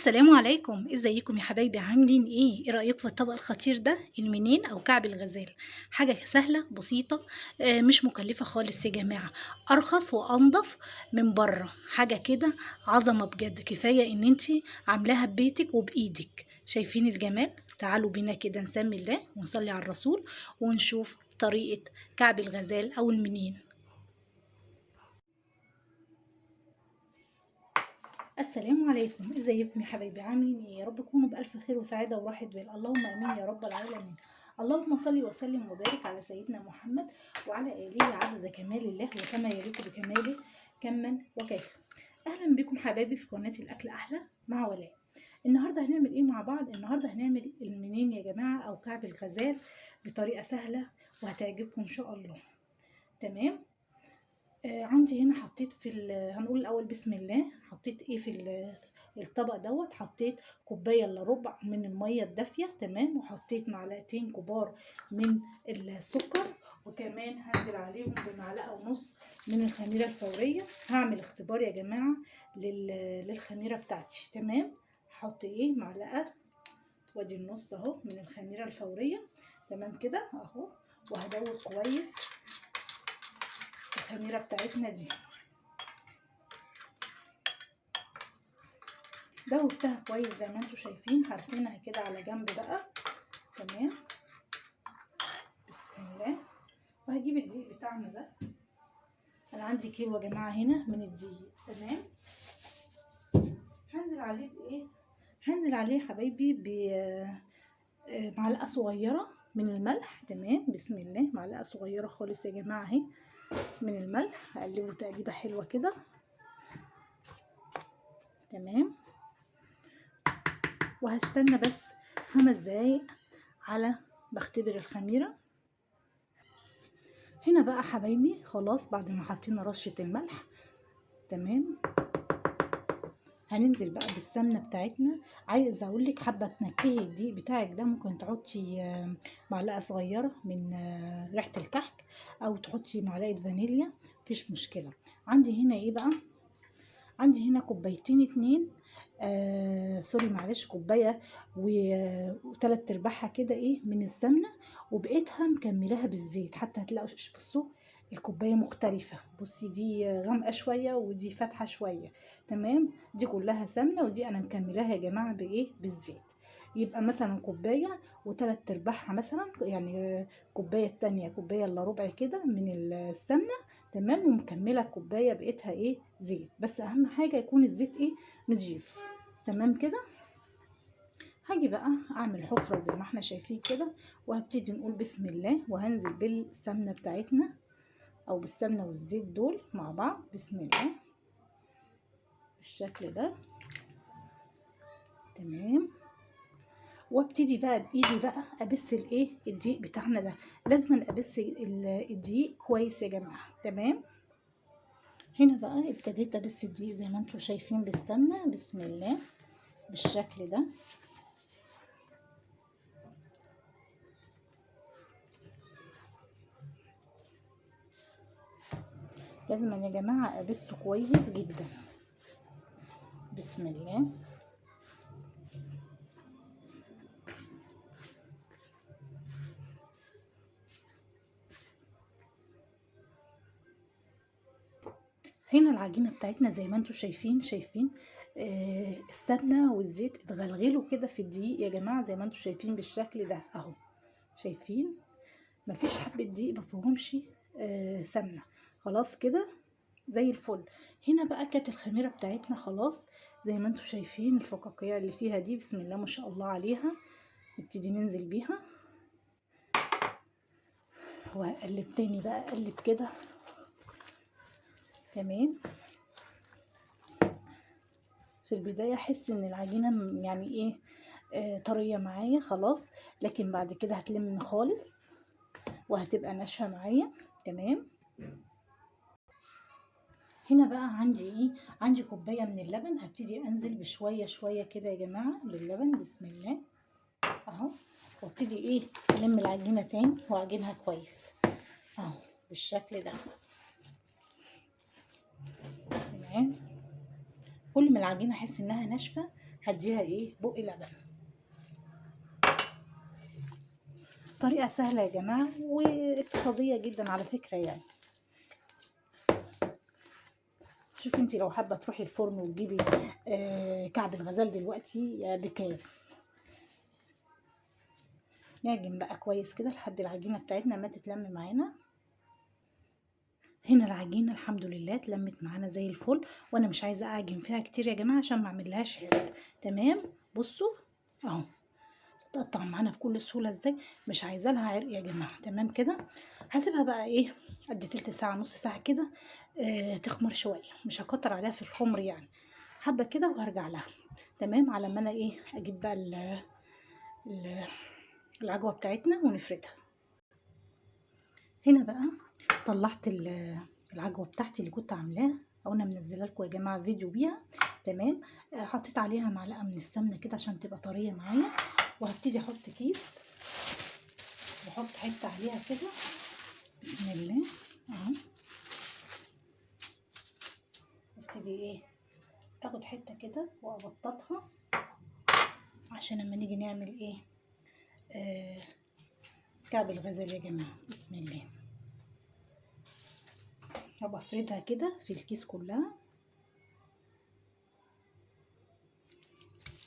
السلام عليكم، ازيكم يا حبايبي؟ عاملين ايه رايكم في الطبق الخطير ده، المنين او كعب الغزال؟ حاجه سهله بسيطه، مش مكلفه خالص يا جماعه، ارخص وانضف من بره. حاجه كده عظمه بجد، كفايه ان انتي عاملاها ببيتك وبايدك. شايفين الجمال؟ تعالوا بينا كده نسمي الله ونصلي على الرسول ونشوف طريقه كعب الغزال او المنين. السلام عليكم، ازيكم يا حبايبي؟ عاملين ايه؟ يا رب تكونوا بالف خير وسعاده وراحه بال، اللهم امين يا رب العالمين. اللهم صل وسلم وبارك على سيدنا محمد وعلى اله عدد كمال الله وكما يليق بكماله كما وكيف. اهلا بكم حبايبي في قناه الاكل احلى مع ولاء. النهارده هنعمل ايه مع بعض؟ النهارده هنعمل المنين يا جماعه او كعب الغزال بطريقه سهله وهتعجبكم ان شاء الله. تمام. عندي هنا حطيت هنقول الاول بسم الله. حطيت ايه في الطبق دوت؟ حطيت كوبايه الا ربع من الميه الدافيه، تمام، وحطيت معلقتين كبار من السكر، وكمان هنزل عليهم بمعلقه ونص من الخميره الفوريه. هعمل اختبار يا جماعه للخميره بتاعتي. تمام. هحط ايه؟ معلقه، وادي النص اهو من الخميره الفوريه. تمام كده اهو. وهدوب كويس الخميره بتاعتنا دي. دوبتها كويس زي ما انتوا شايفين. هركنها كده على جنب بقى. تمام. بسم الله. وهجيب الدقيق بتاعنا ده. انا عندي كيلو يا جماعه هنا من الدقيق. تمام. هنزل عليه بايه؟ هنزل عليه يا حبايبي معلقه صغيره من الملح. تمام. بسم الله. معلقه صغيره خالص يا جماعه اهي من الملح. هقلبه تقليبه حلوه كده. تمام. وهستنى بس 5 دقايق على بختبر الخميره. هنا بقى حبايبي خلاص بعد ما حطينا رشة الملح. تمام. هننزل بقى بالسمنة بتاعتنا. عايزة اقولك حابة تنكهي الدقيق بتاعك ده، ممكن تحطي معلقة صغيرة من ريحة الكحك، او تحطي معلقة فانيليا، مفيش مشكلة. عندي هنا ايه بقى؟ عندي هنا كوبايتين اتنين، سوري معلش، كوبايه وتلات ارباعها كده ايه من السمنه، وبقيتها مكملاها بالزيت. حتى هتلاقوا بصوا الكوبايه مختلفه. بصي دي غامقه شويه ودي فاتحه شويه. تمام. دي كلها سمنه ودي انا مكملاها يا جماعه بايه؟ بالزيت. يبقى مثلا كوبايه وتلات ارباعها مثلا، يعني كوبايه التانية كوبايه الا ربع كده من السمنه. تمام. ومكمله الكوبايه بقيتها ايه؟ زيت. بس اهم حاجه يكون الزيت ايه؟ نضيف. تمام كده. هاجي بقى اعمل حفره زي ما احنا شايفين كده، وهبتدي نقول بسم الله، وهنزل بالسمنه بتاعتنا او بالسمنه والزيت دول مع بعض. بسم الله بالشكل ده. تمام. وابتدي بقى بايدي بقى ابس الايه؟ الدقيق بتاعنا ده. لازم ابس الدقيق كويس يا جماعه. تمام. هنا بقى ابتديت ابس الدقيق زي ما انتم شايفين بالسمنه. بسم الله بالشكل ده. لازم يا جماعه ابسه كويس جدا. بسم الله. هنا العجينه بتاعتنا زي ما انتم شايفين السمنه والزيت اتغلغلوا كده في الدقيق يا جماعه، زي ما انتم شايفين بالشكل ده اهو. شايفين؟ مفيش حبه دقيق مفيهمش سمنه. خلاص كده زي الفل. هنا بقى كانت الخميره بتاعتنا خلاص زي ما انتم شايفين الفقاقيع اللي فيها دي. بسم الله ما شاء الله عليها. نبتدي ننزل بيها وهقلب تاني بقى، اقلب كده. تمام. في البداية احس ان العجينة يعني ايه؟ طرية معايا خلاص، لكن بعد كده هتلم خالص وهتبقى ناشفة معايا. تمام. هنا بقى عندي ايه؟ عندي كوباية من اللبن. هبتدي انزل بشوية شوية كده يا جماعة باللبن. بسم الله اهو. وابتدي ايه؟ الم العجينة تاني واعجنها كويس اهو بالشكل ده. تمام. كل ما العجينة احس انها ناشفة هديها ايه بق لبن. طريقة سهلة يا جماعة واقتصادية جدا على فكرة يعني. شوفي انت لو حابة تروحي الفرن وتجيبي كعب الغزال دلوقتي بكام. نعجن بقى كويس كده لحد العجينة بتاعتنا ما تتلم معانا. هنا العجينة الحمد لله اتلمت معانا زي الفل، وانا مش عايزة اعجن فيها كتير يا جماعة عشان ما اعملهاش حرق. تمام، بصوا اهو تقطع معانا بكل سهولة ازاي، مش عايزة لها عرق يا جماعة. تمام كده، هسيبها بقى ايه قد تلت ساعة نص ساعة كده تخمر شوية، مش هكتر عليها في الخمر يعني، حبة كده وهرجع لها. تمام، على ما انا ايه اجيب بقى ال- العجوة بتاعتنا ونفردها. هنا بقى طلعت العجوة بتاعتي اللي كنت عاملاها او انا منزله لكم يا جماعه فيديو بيها. تمام، حطيت عليها معلقه من السمنه كده عشان تبقى طريه معايا، وهبتدي احط كيس واحط حته عليها كده. بسم الله اهو، ابتدي ايه اخد حته كده وابططها عشان لما نيجي نعمل ايه كعب الغزال يا جماعه. بسم الله، هبقى افردها كده في الكيس كلها.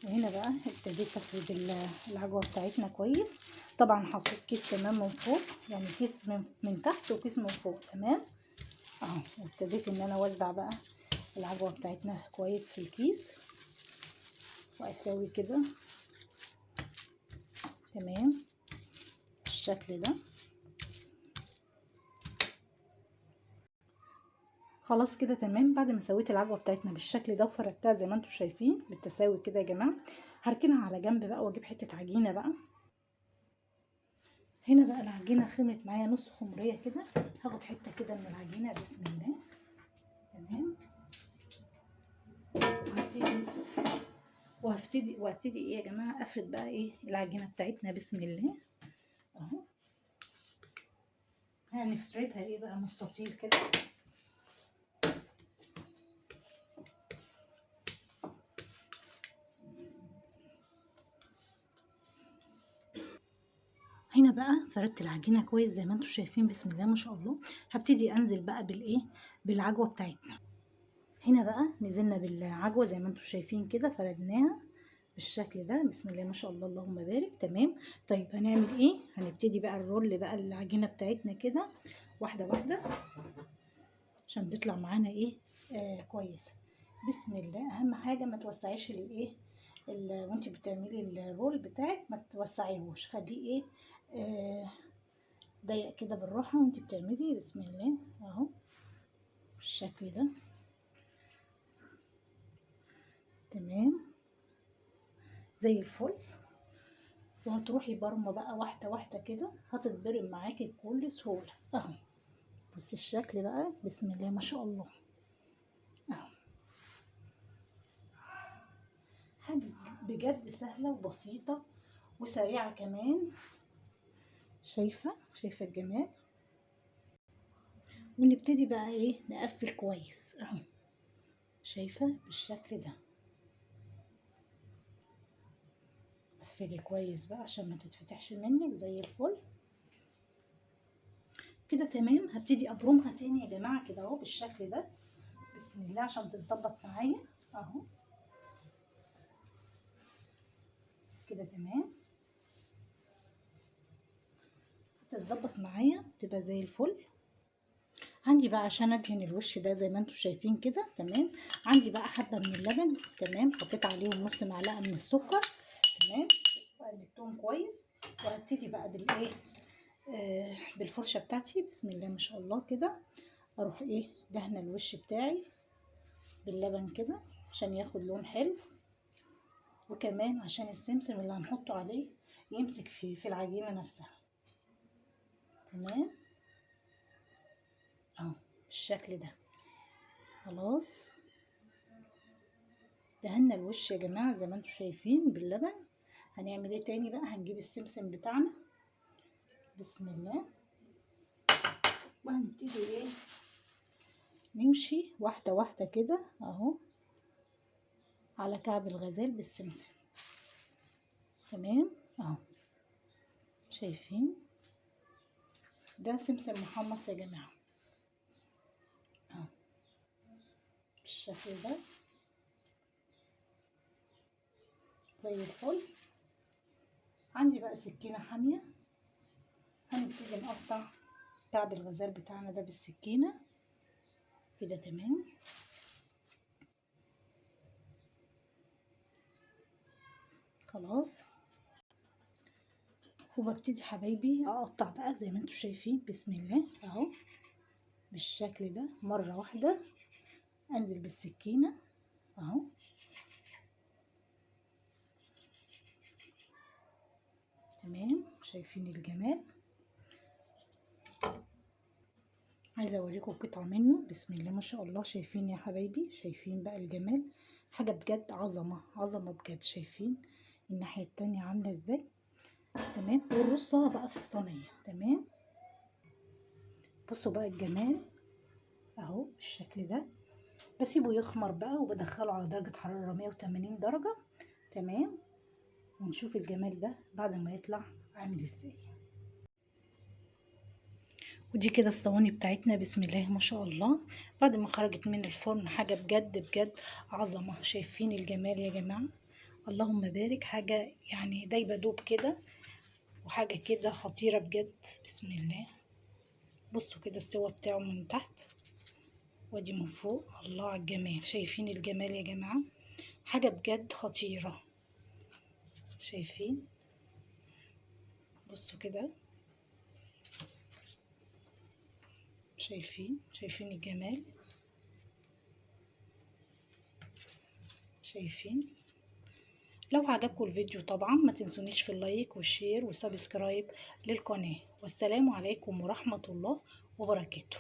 وهنا بقى ابتديت افرد العجوه بتاعتنا كويس. طبعا حطيت كيس كمان من فوق، يعني كيس من تحت وكيس من فوق. تمام اهو، وابتديت ان انا اوزع بقى العجوه بتاعتنا كويس في الكيس واساوي كده. تمام بالشكل ده. خلاص كده تمام، بعد ما سويت العجوه بتاعتنا بالشكل ده وفردتها زي ما انتم شايفين بالتساوي كده يا جماعه، هركنها على جنب بقى واجيب حته عجينه بقى. هنا بقى العجينه خمرت معايا نص خمريه كده، هاخد حته كده من العجينه. بسم الله. تمام، وهبتدي ايه يا جماعه افرد بقى ايه العجينه بتاعتنا. بسم الله اهو، هنفردها ايه بقى مستطيل كده. هنا بقى فردت العجينه كويس زي ما انتم شايفين. بسم الله ما شاء الله. هبتدي انزل بقى بالايه بالعجوه بتاعتنا. هنا بقى نزلنا بالعجوه زي ما انتم شايفين كده، فردناها بالشكل ده. بسم الله ما شاء الله اللهم بارك. تمام، طيب هنعمل ايه؟ هنبتدي بقى الرول بقى العجينه بتاعتنا كده واحده واحده عشان تطلع معانا ايه كويسه. بسم الله، اهم حاجه ما توسعيش الايه وانت بتعملي الرول بتاعك، ما توسعيهوش، خليه ايه ضيق كده بالراحه وانت بتعملي. بسم الله اهو بالشكل ده. تمام زي الفل. وهتروحي برمه بقى واحده واحده كده، هتتبرم معاكي بكل سهوله اهو. بصي الشكل بقى. بسم الله ما شاء الله اهو، حاجه بجد سهله وبسيطه وسريعه كمان. شايفه الجمال. ونبتدي بقى ايه نقفل كويس اهو، شايفه بالشكل ده. قفلي كويس بقى عشان ما تتفتحش منك زي الفل كده. تمام، هبتدي ابرمها تاني يا جماعه كده اهو بالشكل ده. بسم الله عشان تتظبط معايا اهو كده. تمام، هتتظبط معايا تبقى زي الفل. عندي بقى عشان ادهن الوش ده زي ما انتم شايفين كده. تمام، عندي بقى حبه من اللبن. تمام، حطيت عليهم نص معلقه من السكر. تمام، وقلبتهم كويس. وهبتدي بقى بالايه بالفرشه بتاعتي. بسم الله ما شاء الله كده، اروح ايه دهنه الوش بتاعي باللبن كده عشان ياخد لون حلو، وكمان عشان السمسم اللي هنحطه عليه يمسك في العجينه نفسها. تمام اهو بالشكل ده. خلاص دهنا الوش يا جماعه زي ما انتم شايفين باللبن. هنعمل ايه تاني بقى؟ هنجيب السمسم بتاعنا. بسم الله، وهنبتدي ايه نمشي واحده واحده كده اهو على كعب الغزال بالسمسم. تمام اهو، شايفين ده سمسم محمص يا جماعة اهو بالشكل ده زي الفل. عندي بقى سكينة حامية، هنبتدي نقطع كعب الغزال بتاعنا ده بالسكينة كده. تمام خلاص. وببتدي حبايبي اقطع بقى زي ما انتم شايفين، بسم الله اهو بالشكل ده مرة واحدة، انزل بالسكينة اهو. تمام شايفين الجمال. عايزه اوريكم قطعه منه، بسم الله ما شاء الله. شايفين يا حبايبي، شايفين بقى الجمال، حاجه بجد عظمه عظمه بجد. شايفين الناحيه التانية عامله ازاي؟ تمام. ونرصها بقى في الصينيه. تمام بصوا بقى الجمال اهو بالشكل ده. بسيبه يخمر بقى وبدخله على درجه حراره 180 درجه. تمام ونشوف الجمال ده بعد ما يطلع عامل ازاي. ودي كده الصواني بتاعتنا، بسم الله ما شاء الله، بعد ما خرجت من الفرن حاجة بجد بجد عظمة. شايفين الجمال يا جماعة؟ اللهم بارك. حاجة يعني دايبة دوب كده، وحاجة كده خطيرة بجد. بسم الله. بصوا كده السوا بتاعه من تحت ودي من فوق. الله على الجمال. شايفين الجمال يا جماعة؟ حاجة بجد خطيرة. شايفين؟ بصوا كده، شايفين الجمال؟ شايفين؟ لو عجبكم الفيديو طبعا ما تنسونيش في اللايك والشير والسبسكرايب للقناة. والسلام عليكم ورحمة الله وبركاته.